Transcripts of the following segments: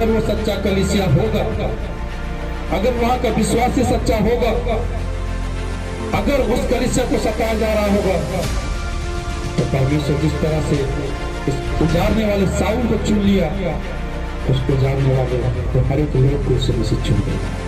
अगर वो सच्चा कलीसिया होगा, अगर वहां का विश्वास ही सच्चा होगा, अगर उस कलीसिया को सताया जा रहा होगा, तो परमेश्वर जिस तरह से इस उजाड़ने वाले साउल को चुन लिया, उसको उजाड़ने वाले तो हर एक लोग को उससे चुन लेगा।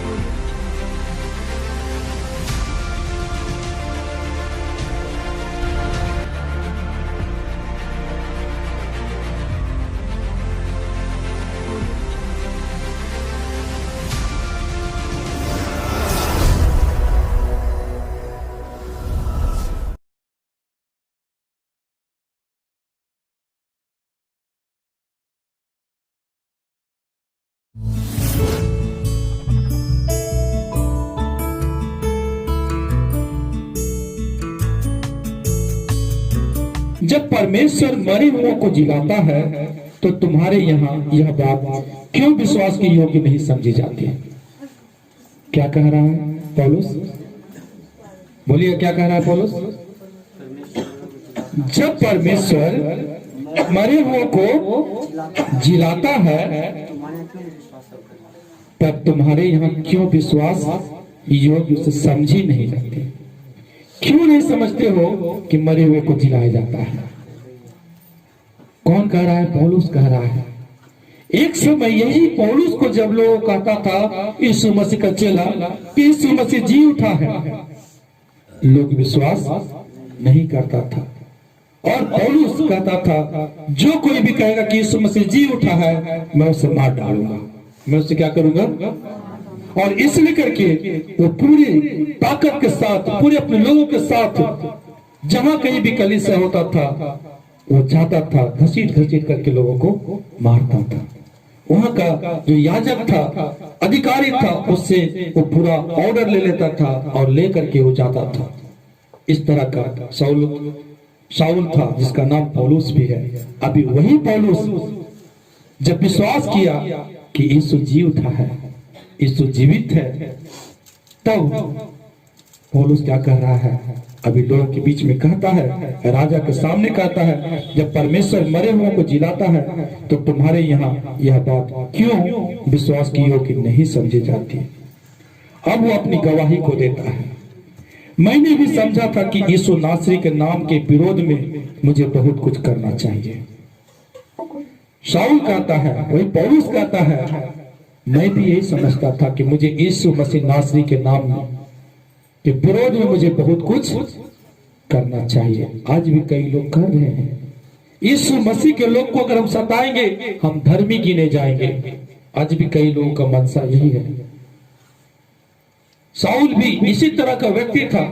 जब परमेश्वर मरे हुओं को जिलाता है, तो तुम्हारे यहाँ यह बात क्यों विश्वास के योग्य नहीं समझी जाती? क्या कह रहा है पौलुस? बोलिए, क्या कह रहा है पौलुस? जब परमेश्वर मरे हुओं को जिलाता है, तब तुम्हारे यहाँ क्यों विश्वास योग्य उसे समझी नहीं जाती? क्यों नहीं समझते हो कि मरे हुए को जिलाया जाता है? कौन कह रहा है? पौलुस कह रहा है। एक समय यही पौलुस को जब लोग कहता था यीशु मसीह का चेला कि यीशु मसीह जी उठा है, लोग विश्वास नहीं करता था। और पौलुस कहता था जो कोई भी कहेगा कि यीशु मसीह जी उठा है, मैं उसे मार डालूंगा, मैं उसे क्या करूंगा? और इसलिए करके वो पूरी ताकत के साथ, पूरे अपने लोगों के साथ, जहां कहीं भी कलीसिया होता था, वो जाता था, घसीट घसीट करके लोगों को मारता था। वहां का जो याजक था, अधिकारी था, उससे वो पूरा ऑर्डर ले लेता था और लेकर के वो जाता था। इस तरह का शाऊल था, जिसका नाम पौलुस भी है। अभी वही पौलुस जब विश्वास किया कि यीशु जी उठा है, यीशु जीवित है, तब पौलुस क्या कह रहा है? अभी लोगों के बीच में कहता है, राजा के सामने कहता है, जब परमेश्वर मरे हुओं को जिलाता है, तो तुम्हारे यहाँ यह बात क्यों विश्वास की योग्य नहीं समझी जाती? अब वो अपनी गवाही को देता है। मैंने भी समझा था कि यीशु नासरी के नाम के विरोध में मुझे बहुत कुछ करना चाहिए। शाऊल कहता है, वही पौलुस कहता है, मैं भी यही समझता था कि मुझे यीशु मसीह नासरी के नाम के विरोध में मुझे बहुत कुछ करना चाहिए। आज भी कई लोग कर रहे हैं। यीशु मसीह के लोग को अगर हम सताएंगे, हम धर्मी गिने जाएंगे। आज भी कई लोगों का मनसा यही है। शाऊल भी इसी तरह का व्यक्ति था।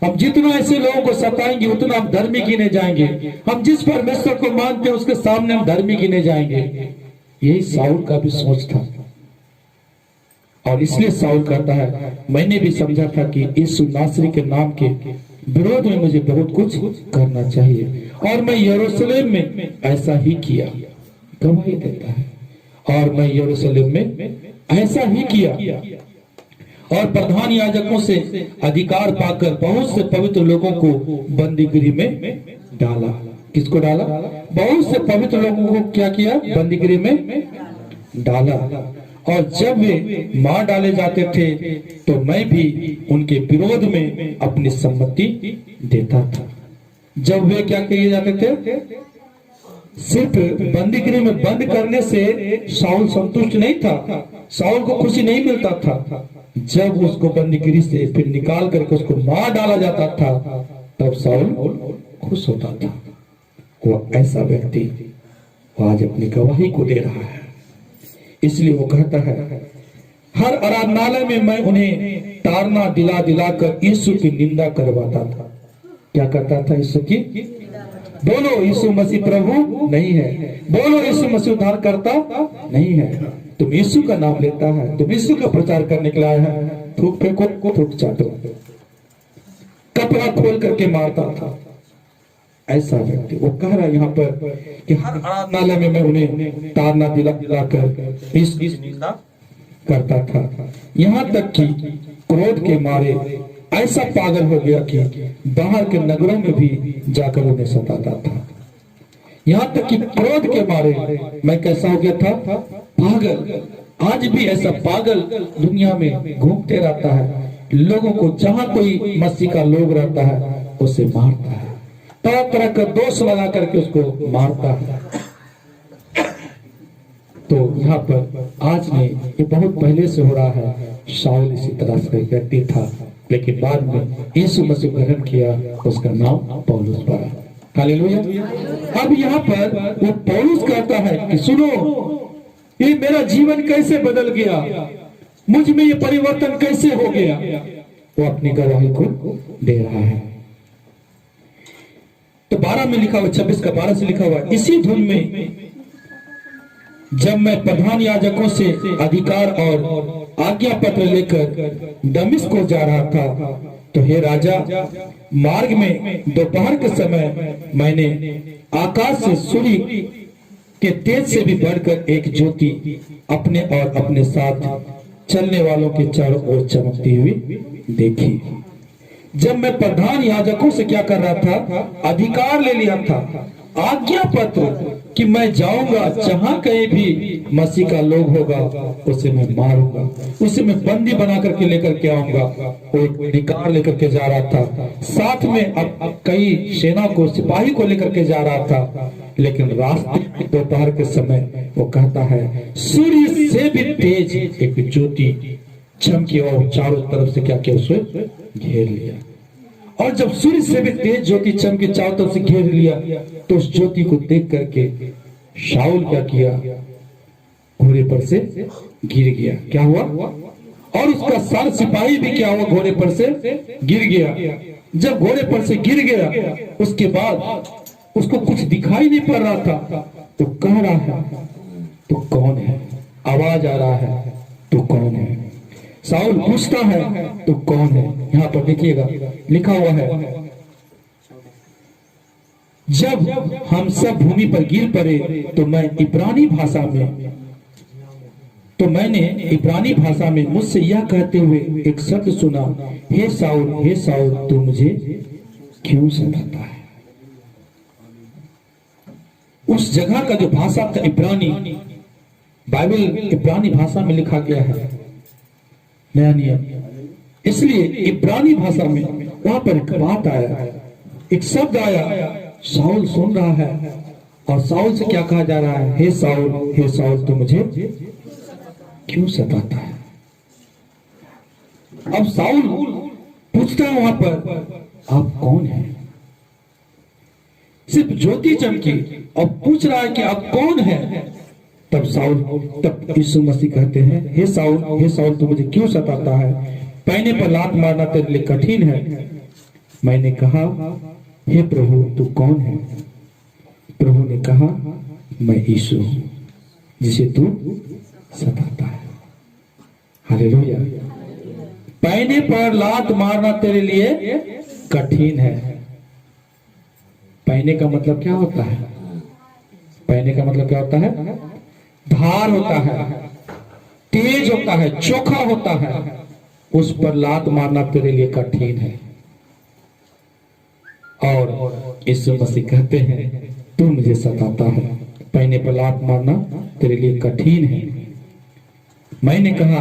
हम जितना ऐसे लोगों को सताएंगे, उतना हम धर्मी गिने जाएंगे। हम जिस परमेश्वर को मानते हैं, उसके सामने हम धर्मी गिने जाएंगे। यही शाऊल का भी सोच था। और इसलिए शाऊल कहता है, मैंने भी समझा था कि यीशु नासरी के नाम के विरोध में मुझे बहुत कुछ करना चाहिए, और मैं यरूशलेम में ऐसा ही किया। गवाही देता है, और मैं यरूशलेम में ऐसा ही किया, और प्रधान याजकों से अधिकार पाकर बहुत से पवित्र लोगों को बंदीगृह में डाला। किसको डाला? बहुत से पवित्र लोगों को क्या किया? बंदीगृह में डाला। और जब वे मार डाले जाते थे, तो मैं भी उनके विरोध में अपनी सम्मति देता था। जब वे क्या किए जाते थे? सिर्फ बंदीगृह में बंद करने से शाऊल संतुष्ट नहीं था, शाऊल को खुशी नहीं मिलता था। जब उसको बंदीगृह से फिर निकाल करके उसको मार डाला जाता था, तब शाऊल खुश होता था। वो ऐसा व्यक्ति आज अपनी गवाही को दे रहा है। इसलिए वो कहता है, हर आराधनालय में मैं उन्हें ताड़ना दिला दिलाकर यीशु की निंदा करवाता था। क्या करता था? यीशु की, बोलो यीशु मसीह प्रभु नहीं है, बोलो यीशु मसीह उद्धार करता नहीं है। तुम यीशु का नाम लेता है, तुम यीशु का प्रचार करने के लिए आया है, थूक फेंको, थूक चाटो। कपड़ा खोल करके मारता था। ऐसा व्यक्ति वो कह रहा है यहाँ पर कि हर आराधनालय में मैं उन्हें ताड़ना दिलाकर इसकी निंदा करता था। यहाँ तक कि क्रोध के मारे ऐसा पागल हो गया कि बाहर के नगरों में भी जाकर उन्हें सताता था। यहाँ तक कि क्रोध के मारे मैं कैसा हो गया था? पागल, आज भी ऐसा पागल दुनिया में घूमते रहता है, लोगों को जहां कोई मसीह का लोग रहता है उसे मारता है, तरह तरह का दोष लगा करके उसको मारता है। तो यहाँ पर आज नहीं, ये बहुत पहले से हो रहा है। शाऊल इसी तरह से व्यक्ति था, लेकिन बाद में यीशु मसीह ग्रहण किया, उसका नाम पौलुस पड़ा। हालेलुया। अब यहाँ पर वो पौलुस कहता है कि सुनो, ये मेरा जीवन कैसे बदल गया, मुझ में ये परिवर्तन कैसे हो गया। वो अपनी गवाही को दे रहा है। तो 12 में लिखा हुआ, 26 का 12 से लिखा हुआ, इसी धुन में जब मैं प्रधान याजकों से अधिकार और आज्ञा पत्र लेकर दमिश्क को जा रहा था, तो हे राजा, मार्ग में दोपहर के समय मैंने आकाश से सूर्य के तेज से भी बढ़कर एक ज्योति अपने और अपने साथ चलने वालों के चारों ओर चमकती हुई देखी। जब मैं प्रधान याजकों से क्या कर रहा था, अधिकार ले लिया था, आज्ञा पत्र, कि मैं जाऊंगा जहां कहीं भी मसीह का लोग होगा उसे मैं मारूंगा, उसे मैं बंदी बना करके लेकर के आऊंगा। वो अधिकार लेकर के जा रहा था, साथ में अब कई सेना को, सिपाही को लेकर के जा रहा था। लेकिन रास्ते दोपहर के समय वो कहता है, सूर्य से भी तेज एक ज्योति चमकी और चारों तरफ से क्या किया, उसे घेर लिया। और जब सूर्य से भी तेज ज्योति चमकी चारों तरफ से घेर लिया, तो उस ज्योति को देख करके शाऊल क्या किया, घोड़े पर से गिर गया। क्या हुआ? और उसका सार सिपाही भी क्या हुआ, घोड़े पर से गिर गया। जब घोड़े पर से गिर गया, उसके बाद उसको कुछ दिखाई नहीं पड़ रहा था। तो कह रहा है, तो कौन है? आवाज आ रहा है, तो कौन है? शाऊल पूछता है, तो कौन है? यहाँ पर देखिएगा लिखा हुआ है, जब हम सब भूमि पर गिर पड़े तो मैंने इब्रानी भाषा में मुझसे यह कहते हुए एक शब्द सुना, हे शाऊल, तू मुझे क्यों सताता है? उस जगह का जो भाषा था इब्रानी, बाइबल इब्रानी भाषा में लिखा गया है, नया नियम, इसलिए इब्रानी भाषा में वहां पर एक बात आया, एक शब्द आया। शाऊल सुन रहा है और शाऊल से क्या कहा जा रहा है, हे शाऊल, तू मुझे क्यों सताता है? अब शाऊल पूछता है वहां पर, आप कौन हैं? सिर्फ ज्योति चमकी और पूछ रहा है कि आप कौन हैं? तब यीशु मसीह कहते हैं, हे शाऊल, तू मुझे क्यों सताता है? पैने पर लात मारना तेरे लिए कठिन है। मैंने कहा, हे प्रभु, तू कौन है? प्रभु ने कहा, मैं यीशु हूं जिसे तू सताता है। हालेलुया। पैने पर लात मारना तेरे लिए कठिन है। पैने का मतलब क्या होता है? पैने का मतलब क्या होता है? धार होता है, तेज होता है, चोखा होता है। उस पर लात मारना तेरे लिए कठिन है। और यीशु मसीह कहते हैं, तू मुझे सताता है, पैने पर लात मारना तेरे लिए कठिन है। मैंने कहा,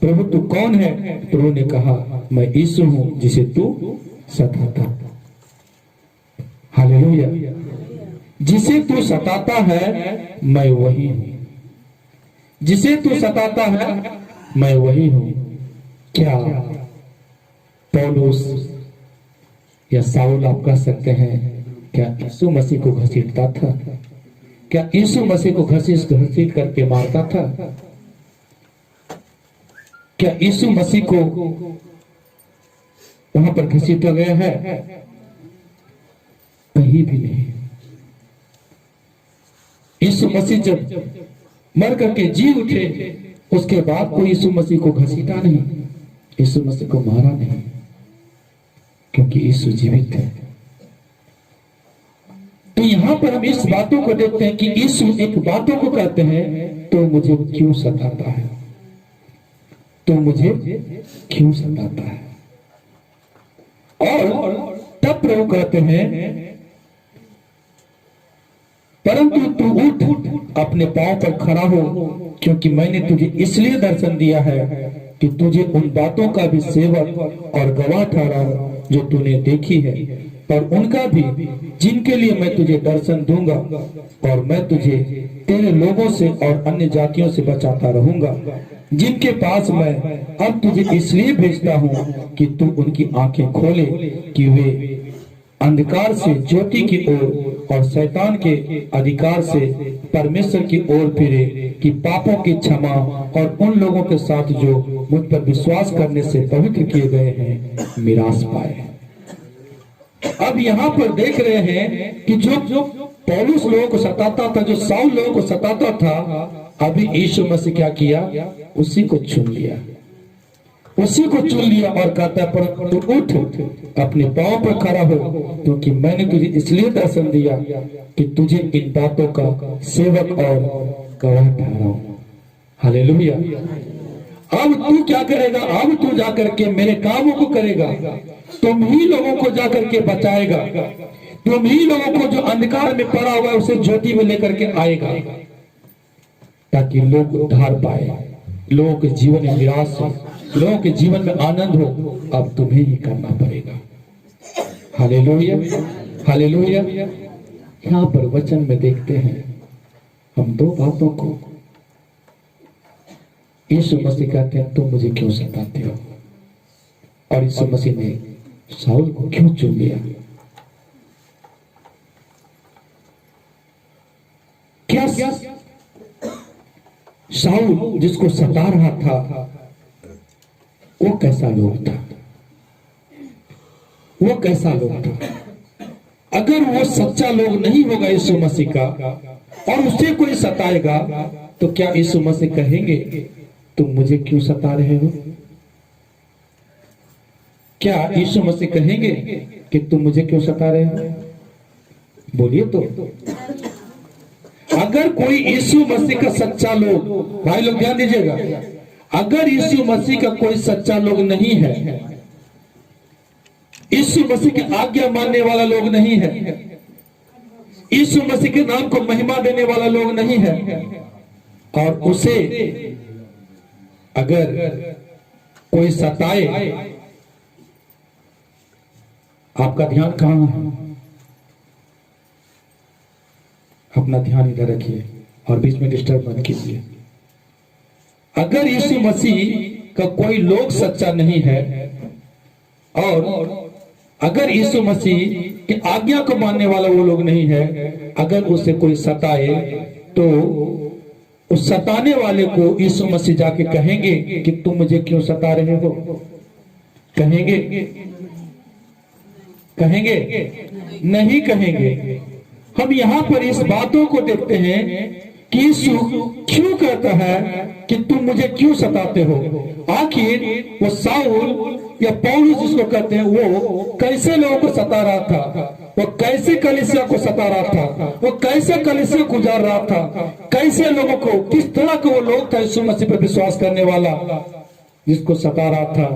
प्रभु तू कौन है? प्रभु ने कहा, मैं यीशु हूं जिसे तू सताता। हालेलुया। जिसे तू सताता है मैं वही हूं, जिसे तू सताता है मैं वही हूं। क्या पौलुस या शाऊल आप कह सकते हैं, क्या यीशु मसीह को घसीटता था? क्या यीशु मसीह को घसीट करके मारता था? क्या यीशु मसीह को वहां पर घसीटा गया है? कहीं भी नहीं। यीशु मसीह जब मर करके जी उठे, उसके बाद कोई यीशु मसीह को घसीटा नहीं, यीशु मसीह को मारा नहीं, क्योंकि यीशु जीवित है। तो यहां पर हम इस बातों को देखते हैं कि यीशु एक बातों को कहते हैं, तो मुझे क्यों सताता है, तो मुझे क्यों सताता है। और तब प्रभु कहते हैं, परंतु तू उठ, अपने पांव पर खड़ा हो, क्योंकि मैंने तुझे इसलिए दर्शन दिया है कि तुझे उन बातों का भी सेवक और गवाह ठहराऊं जो तूने देखी है, पर उनका भी जिनके लिए मैं तुझे दर्शन दूंगा, और मैं तुझे तेरे लोगों से और अन्य जातियों से बचाता रहूंगा, जिनके पास मैं अब तुझे इसलिए भेजता हूँ कि तू उनकी आंखें खोले कि वे अंधकार से ज्योति की ओर और शैतान के अधिकार से परमेश्वर की ओर फिरे, कि पापों की क्षमा और उन लोगों के साथ जो मुझ पर विश्वास करने से पवित्र किए गए हैं मिरास पाए। अब यहाँ पर देख रहे हैं कि जो पौलुस लोगों को सताता था, जो साउल लोगों को सताता था, अभी यीशु मसीह क्या किया? उसी को चुन लिया, उसी को चुन लिया और कहता है पर तू उठ, अपने पांव पर खड़ा हो, क्योंकि मैंने तुझे इसलिए दर्शन दिया कि तुझे इन बातों का सेवक और गवाह ठहराऊं। हालेलुया। अब तू क्या करेगा? अब तू जाकर के मेरे कामों को करेगा, तुम ही लोगों को जाकर के बचाएगा, तुम ही लोगों को जो अंधकार में पड़ा हुआ है उसे ज्योति में लेकर के आएगा, ताकि लोग उद्धार पाए, लोगों के जीवन में विरास हो, लोगों के जीवन में आनंद हो। अब तुम्हें ही करना पड़ेगा। Hallelujah, hallelujah. यहाँ पर वचन में देखते हैं हम दो बातों को। यीशु मसीह कहते हैं तुम मुझे क्यों सताते हो, और यीशु मसीह ने साउल को क्यों चुन लिया? क्या साउल जिसको सता रहा था वो कैसा लोग था? वो कैसा लोग था? अगर वो सच्चा लोग नहीं होगा यीशु मसीह का और उसे कोई सताएगा, तो क्या यीशु मसीह कहेंगे तुम मुझे क्यों सता रहे हो? क्या यीशु मसीह कहेंगे कि तुम मुझे क्यों सता रहे हो? बोलिए तो। अगर कोई यीशु मसीह का सच्चा लोग, भाई लोग ध्यान दीजिएगा, अगर यीशु मसीह का कोई सच्चा लोग नहीं है, यीशु मसीह की आज्ञा मानने वाला लोग नहीं है, यीशु मसीह के नाम को महिमा देने वाला लोग नहीं है, और उसे अगर कोई सताए, आपका ध्यान कहां है? अपना ध्यान इधर रखिए और बीच में डिस्टर्ब मत कीजिए। अगर यीशु मसीह का कोई लोग सच्चा नहीं है, और अगर यीशु मसीह की आज्ञा को मानने वाला वो लोग नहीं है, अगर उसे कोई सताए, तो उस सताने वाले को यीशु मसीह जाके कहेंगे कि तुम मुझे क्यों सता रहे हो? कहेंगे? कहेंगे? नहीं कहेंगे। हम यहाँ पर इस बातों को देखते हैं कि यीशु क्यों कहता है कि तुम मुझे क्यों सताते हो? आखिर वो साउल या पौलुस जिसको कहते हैं, वो कैसे लोगों को सता रहा था? वो कैसे कलीसिया को सता रहा था? वो कैसे कलीसिया गुजार रहा था? कैसे लोगों को, किस तरह का वो लोग था यीशु मसीह पर विश्वास करने वाला, जिसको सता रहा था,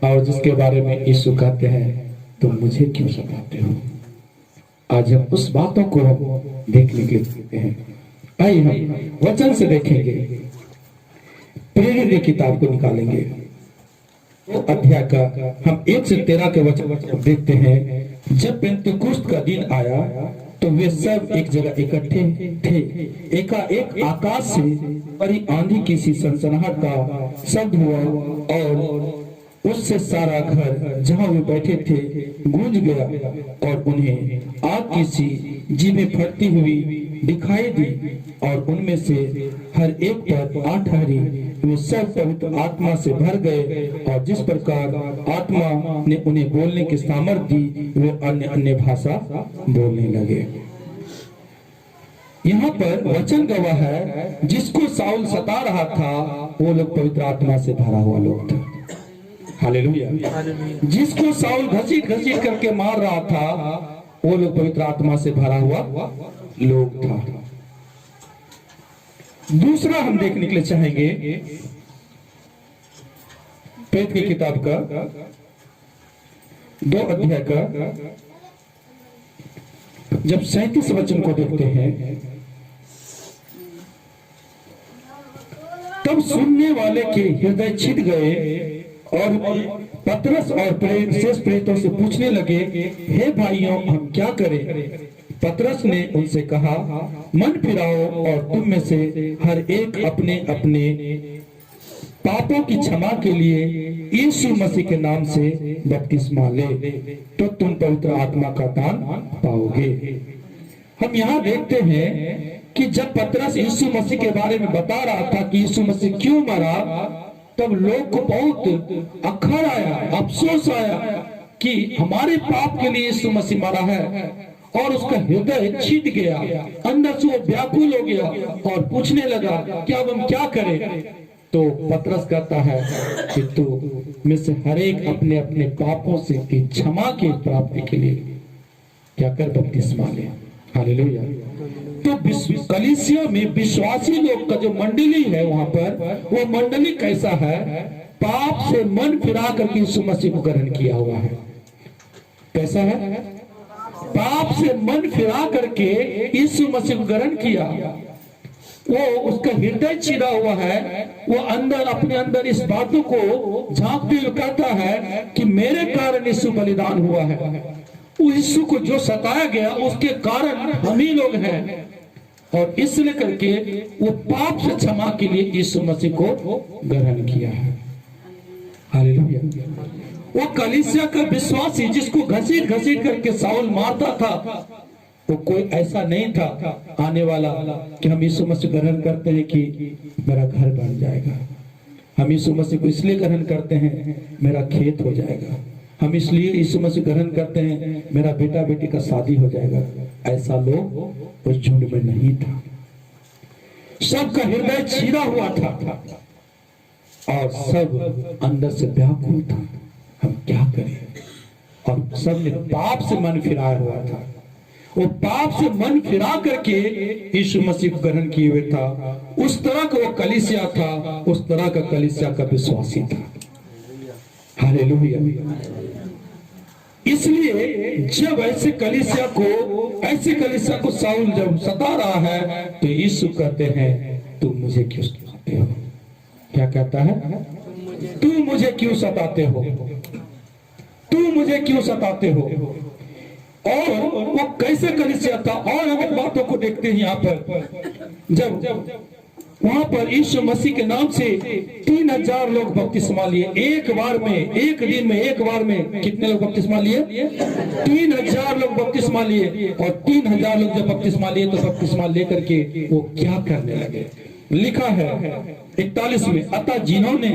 और जिसके बारे में यीशु कहते हैं तुम मुझे क्यों सताते हो? आज हम उस बातों को देखने के लिए हैं। आइए हम वचन से देखेंगे। प्रेरित की किताब को निकालेंगे, तो अध्याय का हम 1 से 13 के वचन देखते हैं। जब पेंतिकुस्त का दिन आया तो वे सब एक जगह इकट्ठे थे। एकाएक आकाश से बड़ी आंधी की सी सनसनाहट का शब्द हुआ, और उससे सारा घर जहां वे बैठे थे गूंज गया, और उन्हें आग की सी जीभें फटती हुई दिखाई दी, और उनमें से हर एक पर आ ठहरी। वे सब पवित्र आत्मा से भर गए, और जिस प्रकार आत्मा ने उन्हें बोलने की सामर्थ्य दी, वे अन्य अन्य भाषा बोलने लगे। यहाँ पर वचन गवाह है, जिसको साउल सता रहा था वो लोग पवित्र आत्मा से भरा हुआ लोग था। हालेलुया। जिसको साउल घसीट घसीट करके मार रहा था, वो लोग पवित्र आत्मा से भरा हुआ लोग था। दूसरा हम देखने के लिए चाहेंगे प्रेरित की किताब का 2 अध्याय का जब 37 वचन को देखते हैं, तब सुनने वाले के हृदय छिद गए और पतरस और शेष प्रेरितों से पूछने लगे, हे भाइयों, हम क्या करें? पतरस ने उनसे कहा, मन फिराओ और तुम में से हर एक अपने अपने पापों की क्षमा के लिए यीशु मसीह के नाम से बपतिस्मा ले, तो तुम पवित्र आत्मा का दान पाओगे। हम यहाँ देखते हैं कि जब पतरस यीशु मसीह के बारे में बता रहा था कि यीशु मसीह क्यों मरा, तब लोग को बहुत अखर आया, अफसोस आया कि हमारे पाप के लिए यीशु मसीह मरा है, और उसका हृदय छिद गया, अंदर से वो व्याकुल हो गया और पूछने लगा कि अब हम क्या करें? तो पतरस कहता है कि तू में से हर एक अपने अपने पापों से की क्षमा की प्राप्ति के लिए क्या कर, बपतिस्मा ले। हालेलुया। तो कलीसिया में विश्वासी लोग का जो मंडली है वहां पर, वो मंडली कैसा है? पाप से मन फिरा करके यीशु मसीह को ग्रहण किया हुआ है। कैसा है? पाप से मन फिरा करके यीशु मसीह को ग्रहण किया। वो उसका हृदय चिरा हुआ है, वो अंदर अपने अंदर इस बातों को झांकते हुए कहता है कि मेरे कारण यीशु बलिदान हुआ है। वो यीशु को जो सताया गया उसके कारण हम ही लोग हैं, और इसलिए करके वो पाप से क्षमा के लिए यीशु मसीह को ग्रहण किया है। हालेलुया। वो कलीसिया का विश्वासी जिसको घसीट घसीट करके साउल मारता था, वो कोई ऐसा नहीं था आने वाला कि हम यीशु मसीह ग्रहण करते हैं कि मेरा घर बन जाएगा, हम यीशु मसीह को इसलिए ग्रहण करते हैं मेरा खेत हो जाएगा, हम इसलिए यीशु मसीह ग्रहण करते हैं मेरा बेटा बेटी का शादी हो जाएगा। ऐसा लोग उस झुंड में नहीं था। सबका हृदय चीरा हुआ था और सब अंदर से व्याकुल था, हम क्या करें? और सब ने पाप से मन फिराया हुआ था। वो पाप से मन फिरा करके यीशु मसीह को ग्रहण किए हुए था। उस तरह का वो कलीसिया था, उस तरह का कलीसिया का विश्वासी था। हालेलुया। इसलिए जब ऐसे कलीसिया को साउल जब सता रहा है, तो यीशु कहते हैं तुम मुझे क्यों सताते हो? क्या कहता है? तुम मुझे क्यों सताते हो? तुम मुझे क्यों सताते हो? और वो कैसे कलीसिया था, और हम इन बातों को देखते हैं यहाँ पर। जब वहां पर यीशु मसीह के नाम से 3000 लोग बपतिस्मा लिए, एक बार में, एक दिन में, एक बार में कितने लोग बपतिस्मा लिए? 3000 लोग बपतिस्मा लिए। और 3000 लोग जब बपतिस्मा लिए तो बपतिस्मा लेकर के वो क्या करने लगे? लिखा है 41 में, अतः जिन्होंने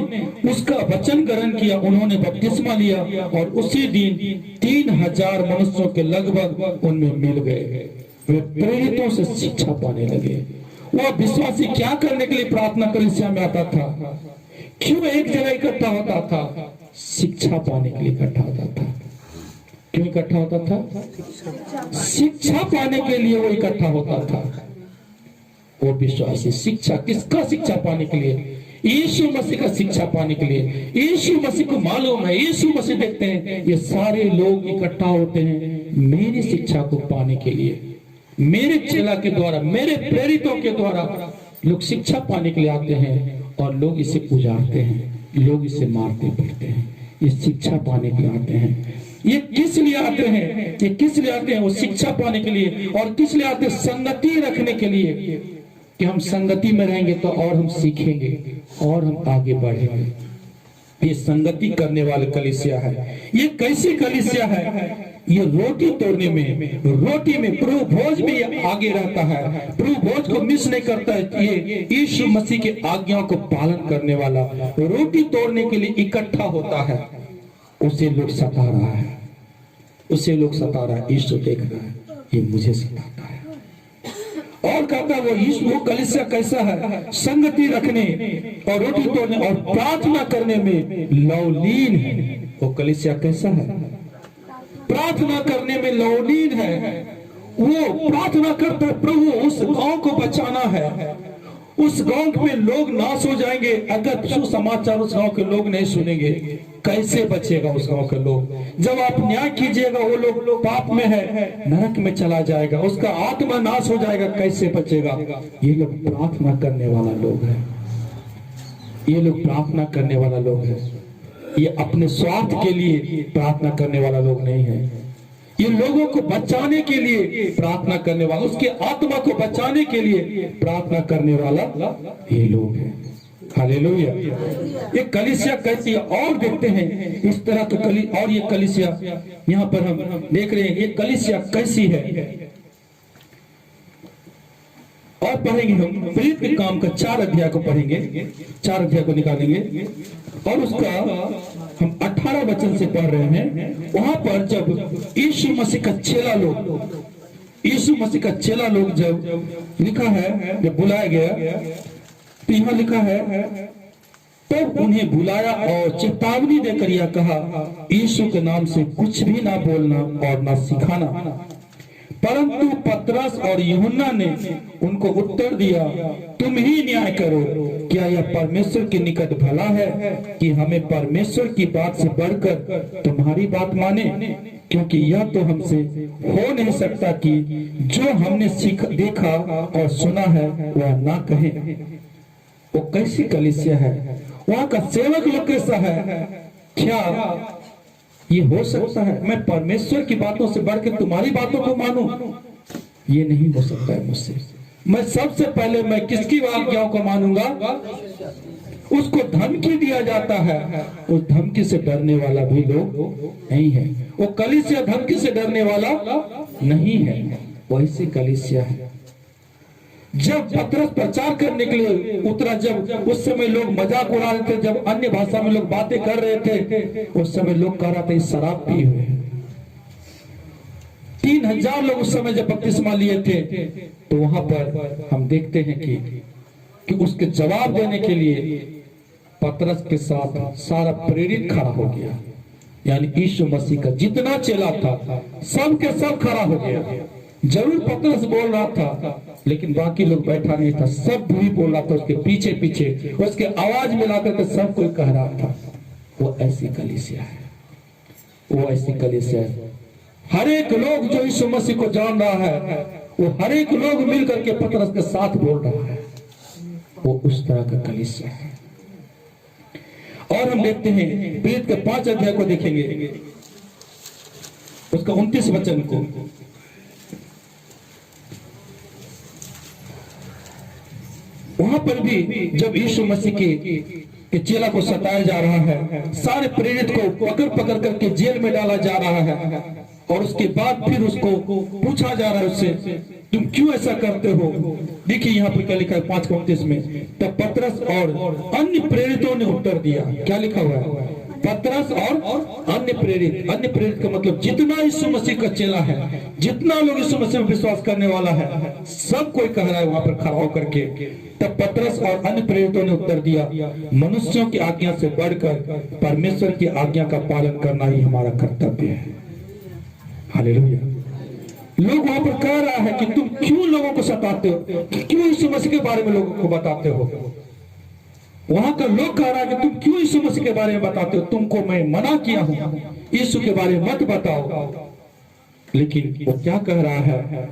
उसका वचन ग्रहण किया उन्होंने बपतिस्मा लिया, और उसी दिन 3000 मनुष्यों के लगभग उनमें मिल गए। वे प्रेरितों से शिक्षा पाने लगे। वो विश्वासी क्या करने के लिए प्रार्थना कलीसिया में आता था? क्यों एक जगह इकट्ठा होता था? शिक्षा पाने के लिए इकट्ठा होता था। क्यों इकट्ठा होता था? शिक्षा पाने के लिए वो इकट्ठा होता था। वो विश्वासी शिक्षा, किसका शिक्षा पाने के लिए? यीशु मसीह का शिक्षा पाने के लिए। यीशु मसीह को मालूम है, यीशु मसीह देखते हैं ये सारे लोग इकट्ठा होते हैं मेरी शिक्षा को पाने के लिए, मेरे चेला के द्वारा, मेरे प्रेरितों के द्वारा लोग शिक्षा पाने के लिए आते हैं, और लोग इसे उजाड़ते हैं, लोग इसे मारते पड़ते हैं। ये शिक्षा पाने के लिए आते हैं। ये किस लिए आते हैं? ये किस लिए आते हैं? वो शिक्षा पाने के लिए। और किस लिए आते हैं? संगति रखने के लिए, कि हम संगति में रहेंगे तो और हम सीखेंगे और हम आगे बढ़ेंगे। ये संगति करने वाले कलीसिया है। ये कैसी कलीसिया है? ये रोटी तोड़ने में, रोटी में, प्रभु भोज में ये आगे रहता है, प्रभु भोज को मिस नहीं करता है। ये यीशु मसीह के आज्ञाओं को पालन करने वाला रोटी तोड़ने के लिए इकट्ठा होता है। उसे लोग सता रहा है, उसे लोग सता रहा है। यीशु देख रहा है, ये मुझे सताता है। और कहता है वो यीशु, वो कलीसिया कैसा है? संगति रखने और रोटी तोड़ने और प्रार्थना करने में लवलीन है। वो कलीसिया कैसा है? प्रार्थना करने में लवलीन है। वो प्रार्थना करता है, प्रभु उस गांव को बचाना है। उस गांव में लोग नाश हो जाएंगे अगर सुसमाचार उस गांव के लोग नहीं सुनेंगे। कैसे बचेगा उस गांव के लोग? जब आप न्याय कीजिएगा, वो लोग पाप में है, नरक में चला जाएगा, उसका आत्मा नाश हो जाएगा, कैसे बचेगा? ये लोग प्रार्थना करने वाला लोग है। ये लोग प्रार्थना करने वाला लोग है। ये अपने स्वार्थ के लिए प्रार्थना करने वाला लोग नहीं है। ये लोगों को बचाने के लिए प्रार्थना करने वाला, उसके आत्मा को बचाने के लिए प्रार्थना करने वाला ये लोग हैं। हालेलुया। ये कलीसिया कैसी है और देखते हैं इस तरह का और ये कलीसिया यहाँ पर हम देख रहे हैं, ये कलीसिया कैसी है और पढ़ेंगे हम प्रेरित के काम का 4 अध्याय को पढ़ेंगे, 4 अध्याय को निकालेंगे और उसका हम 18 वचन से पढ़ रहे हैं। वहां पर जब यीशु मसीह का चेला लोग जब लिखा है, जब बुलाया गया तो यहाँ लिखा है तब उन्हें बुलाया और चेतावनी देकर यह कहा, यीशु के नाम से कुछ भी ना बोलना और ना सिखाना। परंतु पतरस और यूहन्ना ने उनको उत्तर दिया, तुम ही न्याय करो, क्या यह परमेश्वर के निकट भला है कि हमें परमेश्वर की बात से बढ़कर तुम्हारी बात माने? क्योंकि यह तो हमसे हो नहीं सकता कि जो हमने देखा और सुना है वह ना कहे। वो कैसी कलीसिया है, वहां का सेवक लोग कैसा है? क्या ये हो सकता है मैं परमेश्वर की बातों से बढ़कर तुम्हारी बातों को मानूं? ये नहीं हो सकता है मुझसे। मैं सबसे पहले मैं किसकी आज्ञाओं को मानूंगा? उसको धमकी दिया जाता है, उस धमकी से डरने वाला भी लोग नहीं है। वो कलीसिया धमकी से डरने वाला नहीं है, वैसी कलीसिया है। जब पतरस प्रचार करने के लिए उतरा, जब उस समय लोग मजाक उड़ा रहे थे, जब अन्य भाषा में लोग बातें कर रहे थे, उस समय लोग कह रहे थे शराब पिए हुए। 3000 लोग उस समय जब बपतिस्मा लिए थे, तो वहां पर हम देखते हैं कि उसके जवाब देने के लिए पतरस के साथ सारा प्रेरित खड़ा हो गया। यानी यीशु मसीह का जितना चेला था सब के सब खड़ा हो गया। जरूर पतरस बोल रहा था, लेकिन बाकी लोग बैठा नहीं था, सब भी बोल रहा था उसके पीछे पीछे, उसके आवाज मिलाकर के सब कोई कह रहा था। वो ऐसी कलीसिया है, वो ऐसी कलीसिया है। हर एक लोग जो यीशु मसीह को जान रहा है, वो हर एक लोग मिलकर के पतरस के साथ बोल रहा है। वो उस तरह का कलीसिया है। और हम देखते हैं प्रेरित के 5 अध्याय को देखेंगे, उसका 29 वचन को। वहां पर भी जब यीशु मसीह के चेला को सताया जा रहा है, सारे प्रेरित को पकड़ पकड़ करके जेल में डाला जा रहा है, और उसके बाद फिर उसको पूछा जा रहा है उससे, तुम क्यों ऐसा करते हो? देखिए यहाँ पर क्या लिखा है 5:29 में, तब पतरस और अन्य प्रेरितों ने उत्तर दिया। क्या लिखा हुआ है? पतरस और अन्य प्रेरित का मतलब जितना यीशु मसीह का चेला है, जितना लोग यीशु मसीह में विश्वास करने वाला है, सब कोई कह रहा है वहां पर खड़ा होकर के। तब पतरस और अन्य प्रेरितों ने उत्तर दिया, मनुष्यों की आज्ञा से बढ़कर परमेश्वर की आज्ञा का पालन करना ही हमारा कर्तव्य है। हालेलुया। लोग वहां पर कह रहा है कि तुम क्यों लोगों को सताते हो, क्यों यीशु मसीह के बारे में लोगों को बताते हो? वहां का लोग कह रहा है कि तुम क्यों यीशु मसीह के बारे में बताते हो? तुमको मैं मना किया हूं, यीशु के बारे में मत बताओ। लेकिन वो क्या कह रहा है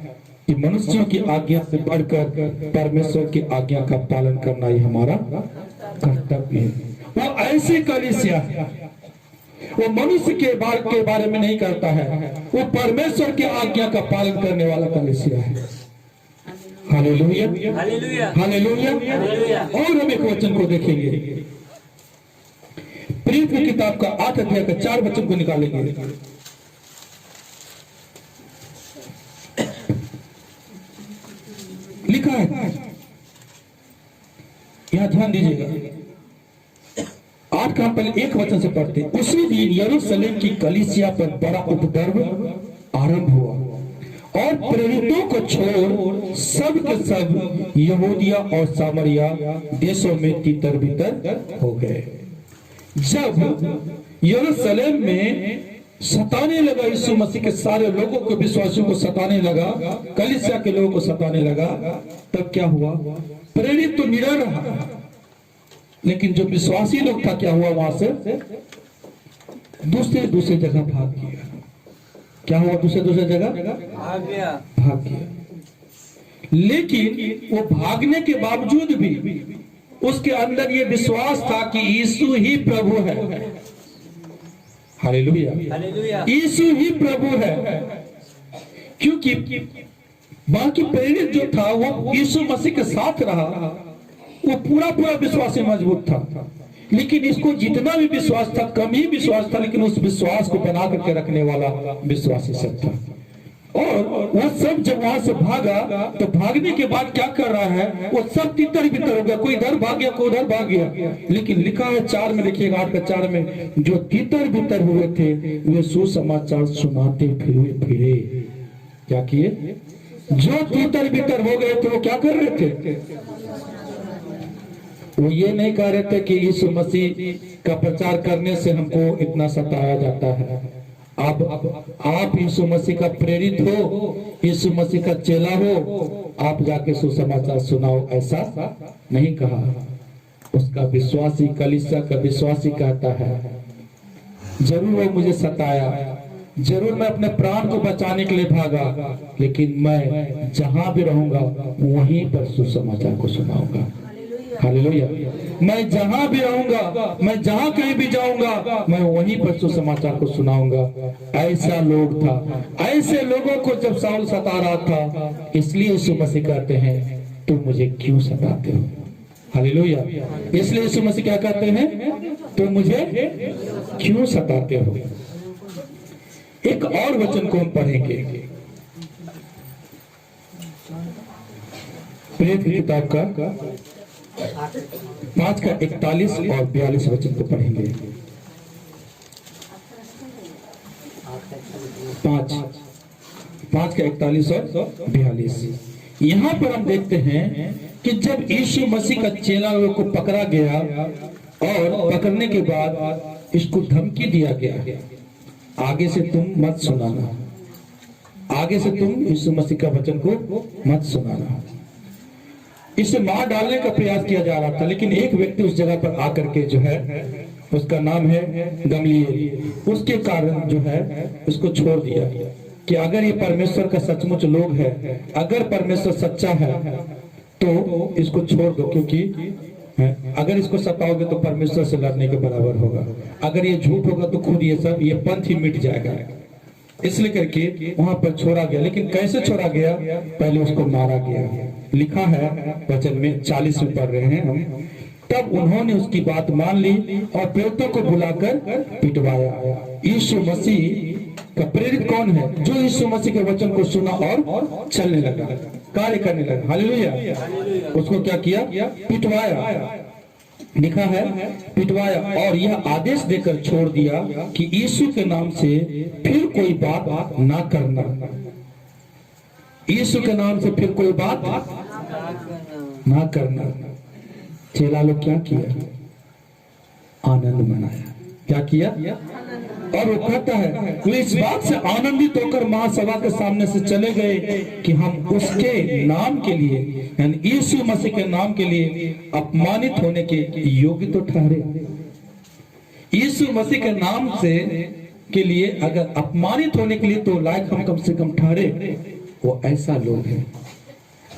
कि मनुष्यों की आज्ञा से बढ़कर परमेश्वर की आज्ञा का पालन करना ही हमारा कर्तव्य है। वो ऐसी कलीसिया है, वो मनुष्य के बारे में नहीं करता है, वो परमेश्वर की आज्ञा का पालन करने वाला कलीसिया है। Hallelujah, hallelujah. और हम एक वचन को देखेंगे, प्रेरित की किताब का 8 अध्याय का 4 वचन को निकालेंगे। लिखा है, यहां ध्यान दीजिएगा, 8 का पहले एक वचन से पढ़ते। उसी दिन यरूशलेम की कलीसिया पर बड़ा उपद्रव आरंभ हुआ और प्रेरितों को छोड़ सब के सब यहूदिया और सामरिया देशों में तितर बितर हो गए। जब यरूशलेम में सताने लगा, यीशु मसीह के सारे लोगों को, विश्वासियों को सताने लगा, कलीसिया के लोगों को सताने लगा, तब क्या हुआ? प्रेरित तो निडर रहा, लेकिन जो विश्वासी लोग था क्या हुआ? वहां से दूसरे जगह भाग गया। क्या हुआ? दूसरे जगह भाग गया। लेकिन वो भागने के बावजूद भी उसके अंदर ये विश्वास था कि यीशु ही प्रभु है। हालेलुया, यीशु ही प्रभु है। क्योंकि बाकी प्रेरित जो था वो यीशु मसीह के साथ रहा, वो पूरा विश्वास से मजबूत था। लेकिन इसको जितना भी विश्वास था कम ही विश्वास था, लेकिन उस विश्वास को बना करके रखने वाला विश्वासी सब था। और वो सब जब वहां से भागा तो भागने के बाद क्या कर रहा है, वो सब तितर बितर हो गया, कोई इधर भाग गया कोई उधर भाग गया। लेकिन लिखा है 4 में, देखिएगा 8 का 4 में, जो तितर बितर हुए थे वे सुसमाचार सुनाते फिरे। क्या किए? जो तितर बितर हो गए थे वो क्या कर रहे थे? वो ये नहीं कह रहे थे कि यीशु मसीह का प्रचार करने से हमको इतना सताया जाता है। आप यीशु मसीह का प्रेरित हो, यीशु मसीह का चेला हो, आप जाके सुसमाचार सुनाओ, ऐसा नहीं कहा। उसका विश्वासी, कलीसिया का विश्वासी कहता है जरूर वो मुझे सताया, जरूर मैं अपने प्राण को बचाने के लिए भागा, लेकिन मैं जहां भी रहूंगा वहीं पर सुसमाचार को सुनाऊंगा। हालेलुया, मैं जहां भी रहूंगा, मैं जहां कहीं भी जाऊंगा, मैं वहीं पर सुसमाचार को सुनाऊंगा। ऐसा लोग था। ऐसे लोगों को जब साउल सता रहा था, इसलिए यीशु मसीह कहते हैं तुम मुझे क्यों सताते हो। हालेलुया, इसलिए यीशु मसीह क्या कहते हैं, तुम मुझे क्यों सताते हो। एक और वचन को हम पढ़ेंगे, प्रेरित की किताब का 5 का 41 और 42 वचन को पढ़ेंगे। 5 का 41 और 42। यहाँ पर हम देखते हैं कि जब यीशु मसीह का चेला को पकड़ा गया और पकड़ने के बाद इसको धमकी दिया गया, आगे से तुम मत सुनाना, आगे से तुम यीशु मसीह का वचन को मत सुनाना। इसे मार डालने का प्रयास किया जा रहा था, लेकिन एक व्यक्ति उस जगह पर आकर के जो है, उसका नाम है गमलीएल, उसके कारण जो है उसको छोड़ दिया कि अगर ये परमेश्वर का सचमुच लोग है, अगर परमेश्वर सच्चा है तो इसको छोड़ दो, क्योंकि अगर इसको सताओगे तो परमेश्वर से लड़ने के बराबर होगा, अगर ये झूठ होगा तो खुद ये पंथ ही मिट जाएगा। इसलिए करके वहां पर छोड़ा गया। लेकिन कैसे छोड़ा गया? पहले उसको मारा गया। लिखा है वचन में 40 में पढ़ रहे हैं हम, तब उन्होंने उसकी बात मान ली और प्रेरितों को बुलाकर पिटवाया। यीशु मसीह का प्रेरित कौन है? जो यीशु मसीह के वचन को सुना और चलने लगा, कार्य करने लगा। हालेलुया, उसको क्या किया? पिटवाया। लिखा है पिटवाया, और यह आदेश देकर छोड़ दिया कि यीशु के नाम से फिर कोई बात ना करना। यीशु के नाम से फिर कोई बात ना करना। चेला लोग क्या किया? आनंद मनाया। क्या किया? और वो कहता है वो इस बात से आनंदित होकर महासभा के सामने से चले गए कि हम उसके नाम के लिए, यानी यीशु मसीह के नाम के लिए अपमानित होने के योग्य तो ठहरे। यीशु मसीह के नाम से के लिए अगर अपमानित होने के लिए तो लायक हम कम से कम ठहरे। वो ऐसा लोग है,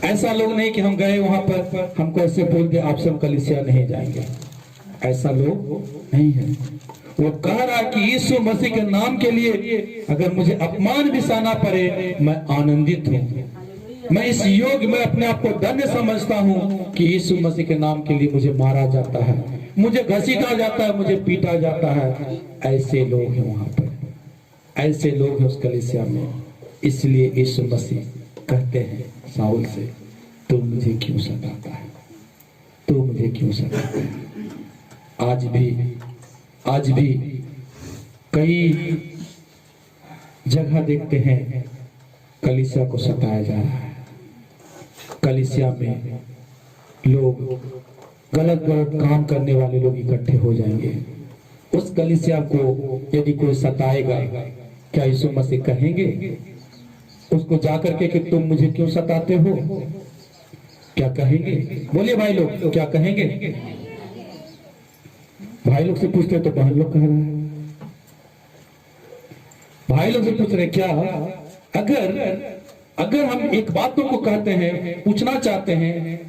ऐसा लोग नहीं कि हम गए वहां पर हमको ऐसे बोल दे आपसे हम कलीसिया नहीं जाएंगे। ऐसा लोग नहीं है। वो कह रहा है कि यीशु मसीह के नाम के लिए अगर मुझे अपमान भी सहना पड़े, मैं आनंदित हूँ। मैं इस योग में अपने आप को धन्य समझता हूँ कि यीशु मसीह के नाम के लिए मुझे मारा जाता है, मुझे घसीटा जाता है, मुझे पीटा जाता है। ऐसे लोग हैं वहां पर, ऐसे लोग हैं उस कलीसिया में। इसलिए यीशु मसीह कहते हैं साउल से, तू मुझे क्यों सताता है, तू मुझे क्यों सताता है। आज भी कई जगह देखते हैं कलीसिया को सताया जा रहा है। कलीसिया में लोग गलत काम करने वाले लोग इकट्ठे हो जाएंगे। उस कलीसिया को यदि कोई सताएगा, क्या यीशु मसीह कहेंगे उसको जाकर के कि तुम मुझे क्यों सताते हो? क्या कहेंगे? बोलिए भाई लोग, क्या कहेंगे? भाई लोग से पूछते तो बहन लोग कह रहे हैं, भाई लोग से पूछ रहे क्या? अगर हम एक बातों को कहते हैं, पूछना चाहते हैं,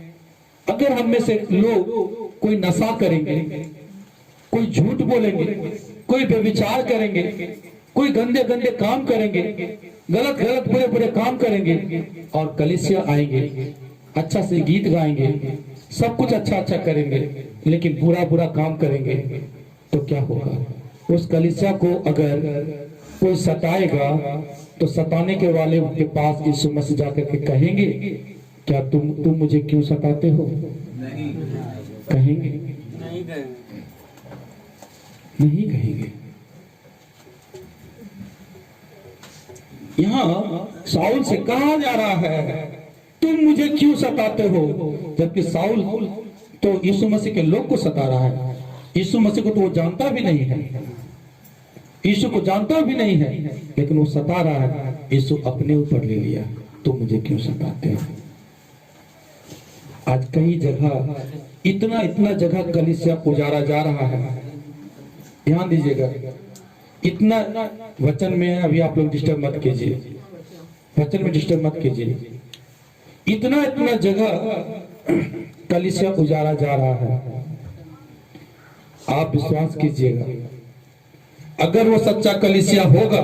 अगर हम में से लोग कोई नशा करेंगे, कोई झूठ बोलेंगे, कोई व्यभिचार करेंगे, कोई गंदे गंदे काम करेंगे, गलत गलत बुरे बुरे काम करेंगे, और कलीसिया आएंगे, अच्छा से गीत गाएंगे, सब कुछ अच्छा अच्छा करेंगे, लेकिन बुरा बुरा काम करेंगे, तो क्या होगा? उस कलीसिया को अगर कोई सताएगा तो सताने के वाले के पास यीशु मसीह जाकर के कहेंगे, क्या तुम मुझे क्यों सताते हो? नहीं कहेंगे, नहीं कहेंगे। यहाँ शाऊल से कहा जा रहा है, तुम मुझे क्यों सताते हो? जबकि शाऊल तो यीशु मसीह के लोग को सता रहा है। यीशु मसीह को तो वो जानता भी नहीं है, यीशु को जानता भी नहीं है, लेकिन वो सता रहा है। यीशु अपने ऊपर ले लिया, तुम मुझे क्यों सताते हो? आज कई जगह इतना इतना जगह कलीसिया उजाड़ा जा रहा है। ध्यान दीजिएगा, इतना वचन में अभी आप लोग डिस्टर्ब मत कीजिए, वचन में डिस्टर्ब मत कीजिए। इतना इतना जगह कलीसिया उजाड़ा जा रहा है। आप विश्वास कीजिएगा, अगर वो सच्चा कलीसिया होगा,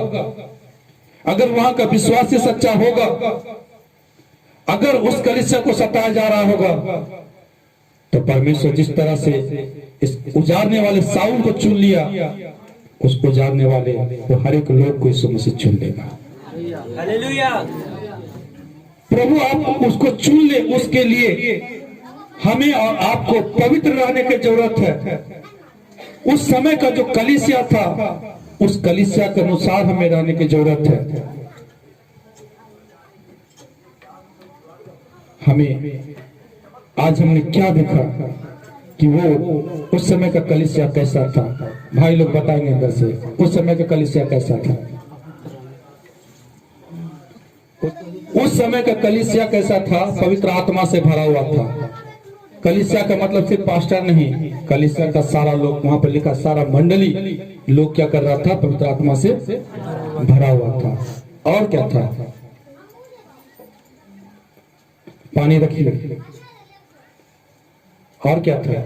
अगर वहां का विश्वासी सच्चा होगा, अगर उस कलीसिया को सताया जा रहा होगा, तो परमेश्वर जिस तरह से इस उजाड़ने वाले शाऊल को चुन लिया, उसको उजाड़ने वाले वो हर एक लोग को यीशु मसीह चुन लेगा। हालेलुया। प्रभु आप उसको चुन ले, उसके लिए हमें और आपको पवित्र रहने की जरूरत है। उस समय का जो कलीसिया था, उस कलीसिया के अनुसार हमें रहने की जरूरत है। हमें आज हमने क्या देखा कि वो उस समय का कलीसिया कैसा था? भाई लोग बताएंगे अंदर से, उस समय का कलीसिया कैसा था? उस समय का कलीसिया कैसा था? पवित्र आत्मा से भरा हुआ था। कलीसिया का मतलब सिर्फ पास्टर नहीं, कलीसिया का सारा लोग, वहां पर लिखा सारा मंडली लोग क्या कर रहा था? पवित्र आत्मा से भरा हुआ था। और क्या था? पानी रखिए। और क्या था?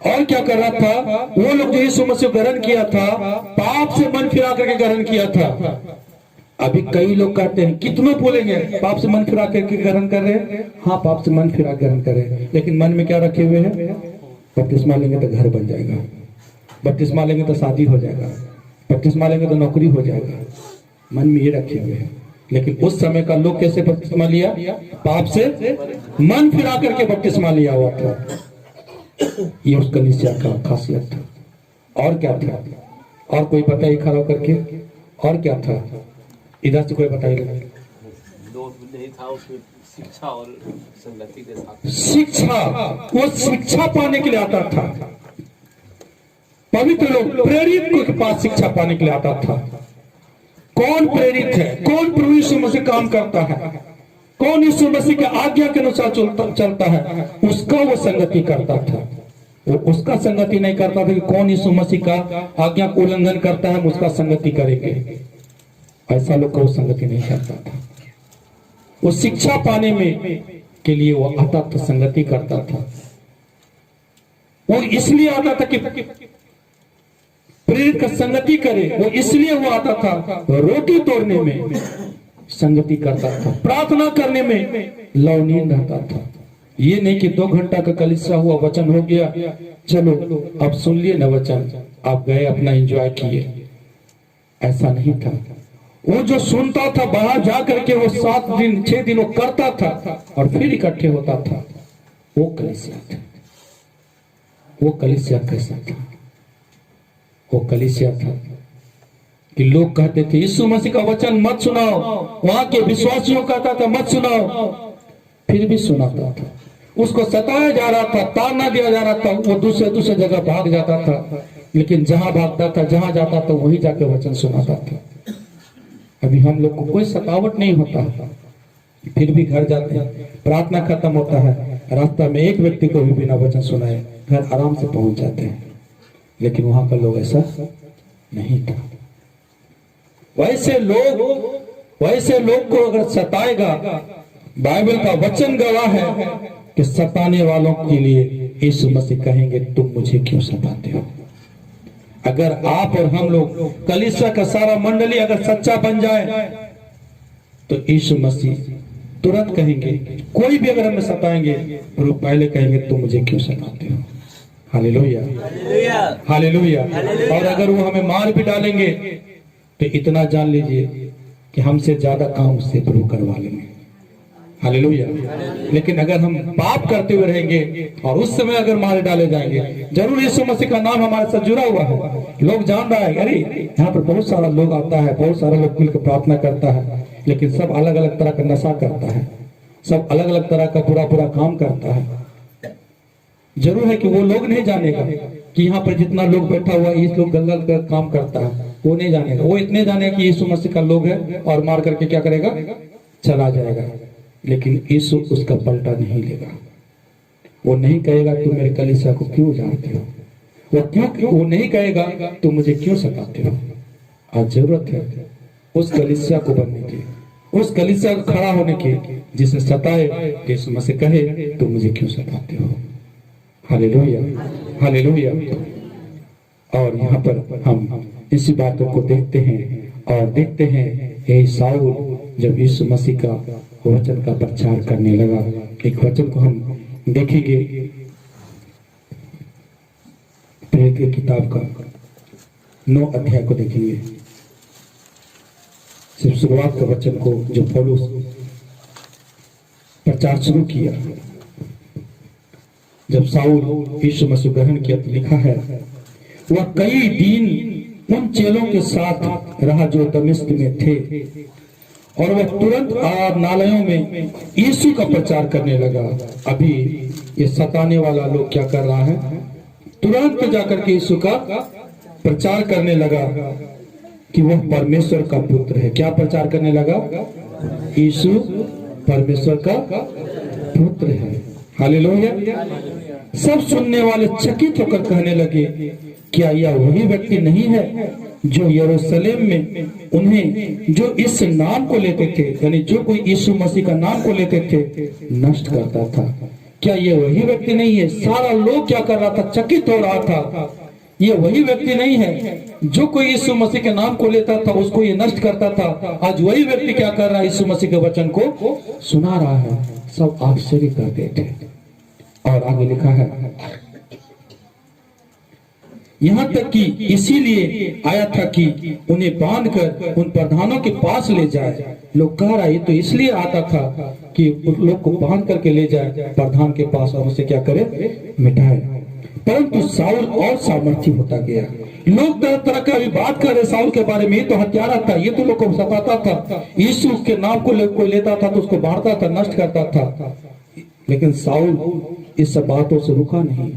और क्या कर रहा था? वो लोग जो यीशु मसीह ग्रहण किया था, पाप से मन फिरा करके ग्रहण किया था। अभी कई लोग कहते हैं, कितनों बोलेंगे पाप से मन फिरा करके ग्रहण कर रहे हैं। हाँ, पाप से मन फिरा ग्रहण कर रहे हैं, लेकिन मन में क्या रखे हुए हैं? बपतिस्मा लेंगे तो घर बन जाएगा, बपतिस्मा लेंगे तो शादी हो जाएगा, बपतिस्मा लेंगे तो नौकरी हो जाएगा। मन में ये रखे हुए हैं। लेकिन उस समय का लोग कैसे बपतिस्मा लिया? पाप से मन फिरा करके बपतिस्मा लिया हुआ था। ये उस कलीसिया का खासियत था। और क्या था? और कोई बताइए खड़ा करके, और क्या था? इधर से कोई बताइए। नहीं था उसमें शिक्षा और संगति के साथ। शिक्षा, वो शिक्षा पाने के लिए आता था। पवित्र लोग प्रेरित के पास शिक्षा पाने के लिए आता था। कौन प्रेरित है? कौन प्रभु यीशु मसीह काम करता है? कौन यीशु मसीह के आज्ञा के अनुसार चलता है? उसका वो संगति करता था। वो उसका संगति नहीं करता था कि कौन यीशु मसीह का आज्ञा को उल्लंघन करता है, हम उसका संगति करेंगे। ऐसा लोग का वो संगति नहीं करता था। वो शिक्षा पाने में के लिए वो आता था, संगति करता था। वो इसलिए आता था कि प्रेरित का संगति करे, वो इसलिए वो आता था। रोटी तोड़ने में संगति करता था, प्रार्थना करने में लवनीय रहता था। ये नहीं कि 2 घंटा का कलीसिया हुआ, वचन हो गया, चलो अब सुन लिए ना वचन, आप गए अपना एंजॉय किए। ऐसा नहीं था। वो जो सुनता था, बाहर जा करके वो 7 दिन 6 दिन वो करता था और फिर इकट्ठे होता था। वो कलीसिया था। वो कलीसिया कैसा था? वो कलीसिया था कि लोग कहते थे यीशु मसीह का वचन मत सुनाओ, वहां के विश्वासियों कहता था मत सुनाओ, फिर भी सुनाता था। उसको सताया जा रहा था, ताड़ना दिया जा रहा था, वो दूसरे जगह भाग जाता था। लेकिन जहां भागता था, जहां जाता था, वहीं जाके वचन सुनाता था। अभी हम लोग को कोई सतावट नहीं होता, फिर भी घर जाते हैं, प्रार्थना खत्म होता है, रास्ता में एक व्यक्ति को भी बिना वचन सुनाए घर आराम से पहुंच जाते हैं। लेकिन वहां का लोग ऐसा नहीं था। वैसे लोग को अगर सताएगा बाइबल का वचन गवाह है कि सताने वालों के लिए यीशु मसीह कहेंगे तुम मुझे क्यों सताते हो। अगर आप और हम लोग कलीसिया का सारा मंडली अगर सच्चा बन जाए तो यीशु मसीह तुरंत कहेंगे, कोई भी अगर हमें सताएंगे तो पहले कहेंगे तुम मुझे क्यों सताते हो। Hallelujah, hallelujah. और अगर वो हमें मार भी डालेंगे तो इतना जान लीजिए कि हमसे ज्यादा काम उससे प्रभु करवा लेंगे। हालेलुया। लेकिन अगर हम पाप करते हुए रहेंगे और उस समय अगर मारे डाले जाएंगे, जरूर यीशु मसीह का नाम हमारे साथ जुड़ा हुआ है, लोग जान रहा है अरे यहाँ पर बहुत सारा लोग आता है, बहुत सारा लोग मिलकर प्रार्थना करता है, लेकिन सब अलग अलग तरह का नशा करता है, सब अलग अलग तरह का बुरा काम करता है। जरूर है कि वो लोग नहीं जानेगा कि यहाँ पर जितना लोग बैठा हुआ है इस लोग गलत काम करता है, वो नहीं जानेगा। वो इतने जानेगा कि यीशु मसीह का लोग है और मार करके क्या करेगा, चला जाएगा। लेकिन यीशु उसका पलटा नहीं लेगा। वो नहीं कहेगा तुम मेरे कलीसिया को क्यों उजाड़ते हो, वो नहीं कहेगा तुम मुझे क्यों सताते हो। आज जरूरत है उस कलीसिया को बनने की, उस कलीसिया को खड़ा होने की जिसने सताए, यीशु मसीह कहे तुम मुझे क्यों सताते हो। Hallelujah, hallelujah. और यहाँ पर हम इसी बातों को देखते हैं और देखते हैं यही शाऊल जब यीशु मसीह का वचन का प्रचार करने लगा। एक वचन को हम देखेंगे, प्रेरित की किताब का 9 अध्याय को देखेंगे। सिर्फ शुरुआत का वचन को जो पौलुस प्रचार शुरू किया, जब शाऊल यीशु मसीह ग्रहण किया तो लिखा है वह कई दिन उन चेलों के साथ रहा जो दमिश्क में थे, और वह तुरंत आराधनालयों में यीशु का प्रचार करने लगा। अभी ये सताने वाला लोग क्या कर रहा है, तुरंत जाकर के यीशु का प्रचार करने लगा कि वह परमेश्वर का पुत्र है। क्या प्रचार करने लगा, यीशु परमेश्वर का पुत्र है। हालेलुया। सब सुनने वाले चकित होकर कहने लगे क्या यह वही व्यक्ति नहीं है जो यरूशलेम में उन्हें जो इस नाम को लेते थे, यानी जो कोई यीशु मसीह का नाम को लेते थे, नष्ट करता था। क्या ये वही व्यक्ति नहीं है। सारा लोग क्या कर रहा था, चकित हो रहा था। ये वही व्यक्ति नहीं है जो कोई यीशु मसीह के नाम को लेता था, उसको ये नष्ट करता था। आज वही व्यक्ति क्या कर रहा है, यीशु मसीह के वचन को सुना रहा है। सब आश्चर्य करते थे। और आगे लिखा है यहाँ तक कि इसीलिए आया था कि उन्हें बांधकर उन प्रधानों के पास ले जाए। लोग कह रहा है तो इसलिए आता था कि उन लोग को बांध करके ले जाए प्रधान के पास और उसे क्या करे, मिटाए। परंतु शाऊल और सामर्थी होता गया। लोग तरह तरह का अभी बात कर रहे शाऊल के बारे में, ये तो हत्यारा था, ये तो लोग को सताता था, यीशु के नाम को कोई लेता था तो उसको मारता था, नष्ट करता था। लेकिन शाऊल इस सब बातों से रुका नहीं,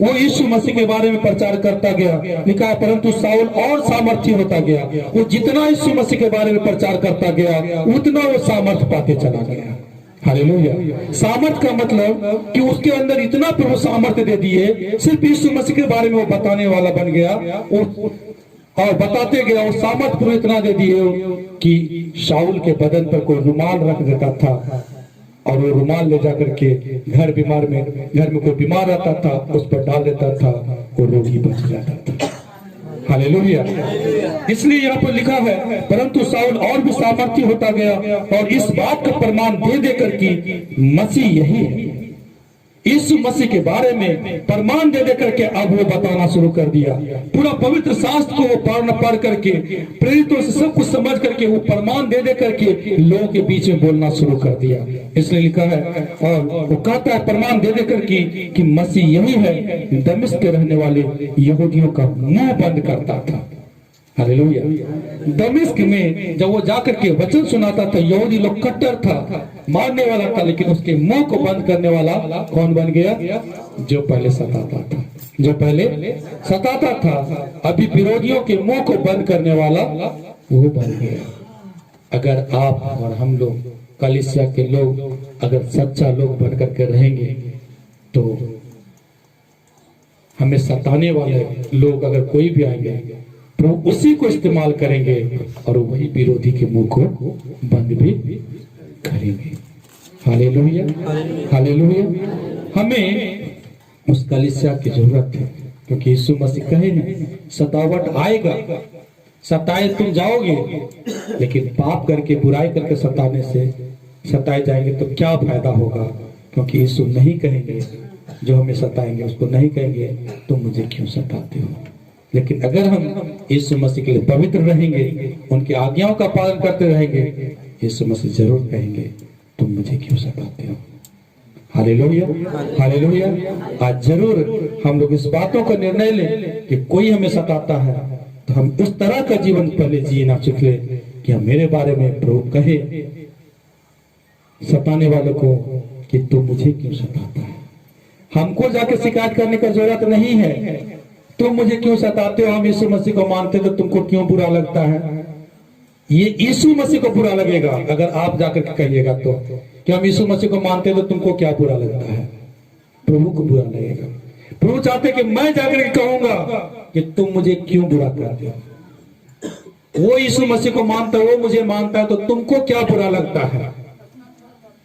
वो यीशु मसीह के बारे में प्रचार करता गया। लिखा है परंतु शाऊल और सामर्थी होता गया। वो जितना यीशु मसीह के बारे में प्रचार करता गया उतना वो सामर्थ्य पाते चला गया। हालेलुया। सामर्थ्य का मतलब कि उसके अंदर इतना प्रभु सामर्थ्य दे दिए, सिर्फ यीशु मसीह के बारे में वो बताने वाला बन गया और बताते गया। वो सामर्थ्य प्रभु इतना दे दिए कि शाऊल के बदन पर कोई रुमाल रख देता था और वो रुमाल ले जाकर के घर में कोई बीमार रहता था उस पर डाल देता था, वो रोगी बच जाता था। हालेलुया। इसलिए यहाँ पर लिखा है परंतु शाऊल और भी सामर्थी होता गया और इस बात का प्रमाण दे देकर कि मसीह यही है। यीशु मसीह के बारे में प्रमाण दे दे करके अब वो बताना शुरू कर दिया। पूरा पवित्र शास्त्र को वो पढ़ करके प्रेरितों से सब कुछ समझ करके वो प्रमाण दे दे करके लोगों के बीच में बोलना शुरू कर दिया। इसलिए लिखा है और वो कहता है प्रमाण दे दे करके कि मसीह यही है। दमिश्क के रहने वाले यहूदियों का मुंह बंद करता था। हालेलुया। दमिश्क में जब वो जाकर के वचन सुनाता था, यहूदी लोग कट्टर था, मारने वाला था, लेकिन उसके मुंह को बंद करने वाला कौन बन गया, जो पहले सताता था, अभी विरोधियों के मुंह को बंद करने वाला वो बन गया। अगर आप और हम लोग कलीसिया के लोग अगर सच्चा लोग बन करके रहेंगे तो हमें सताने वाले लोग अगर कोई भी आएंगे तो उसी को इस्तेमाल करेंगे और वही विरोधी के मुंह को बंद भी करेंगे। Hallelujah, hallelujah. हमें उस कलीसिया की जरूरत है, क्योंकि यीशु मसीह कहे हैं सतावट आएगा, सताए तुम जाओगे, लेकिन पाप करके बुराई करके सताने से सताए जाएंगे तो क्या फायदा होगा। क्योंकि यीशु नहीं कहेंगे, जो हमें सताएंगे उसको नहीं कहेंगे तुम मुझे क्यों सताते हो। लेकिन अगर हम यीशु मसीह के लिए पवित्र रहेंगे, उनकी आज्ञाओं का पालन करते रहेंगे, यीशु मसीह जरूर कहेंगे तुम मुझे क्यों सताते हो। Hallelujah, hallelujah. आज जरूर हम लोग इस बातों का निर्णय लें कि कोई हमें सताता है तो हम उस तरह का जीवन पहले जीना सीख ले कि हम मेरे बारे में प्रभु कहे सताने वालों को कि तू मुझे क्यों सताता है। हमको जाके शिकायत करने का जरूरत नहीं है, तुम मुझे क्यों सताते हो, हम यीशु मसीह को मानते तो तुमको क्यों बुरा लगता है। ये यीशु मसीह को बुरा लगेगा अगर आप जाकर के कहिएगा तो कि हम यीशु मसीह को मानते तो तुमको क्या बुरा लगता है। प्रभु को बुरा लगेगा। प्रभु चाहते कि मैं जाकर के कहूंगा कि तुम मुझे क्यों बुरा करते हो। वो यीशु मसीह को मानता है, वो मुझे मानता है, तो तुमको क्या बुरा लगता है।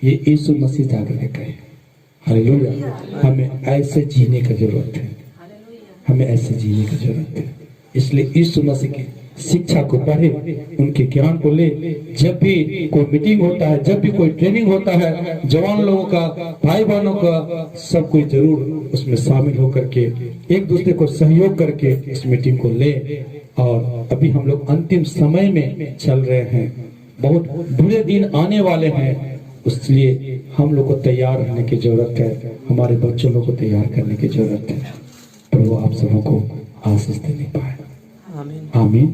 ये यीशु मसीह जाकर के कहे। हालेलुया। हमें ऐसे जीने की जरूरत है, हमें ऐसे जीने की जरूरत है। इसलिए यीशु मसीह की शिक्षा को पढ़े, उनके ज्ञान को ले। जब भी कोई मीटिंग होता है, जब भी कोई ट्रेनिंग होता है, जवान लोगों का, भाई बहनों का, सब कोई जरूर उसमें शामिल होकर के एक दूसरे को सहयोग करके इस मीटिंग को ले। और अभी हम लोग अंतिम समय में चल रहे हैं, बहुत बुरे दिन आने वाले हैं, इसलिए हम लोग को तैयार रहने की जरूरत है, हमारे बच्चों लोग को तैयार करने की जरूरत है। प्रभु आप सबों को आशीष देने पाए। आमीन।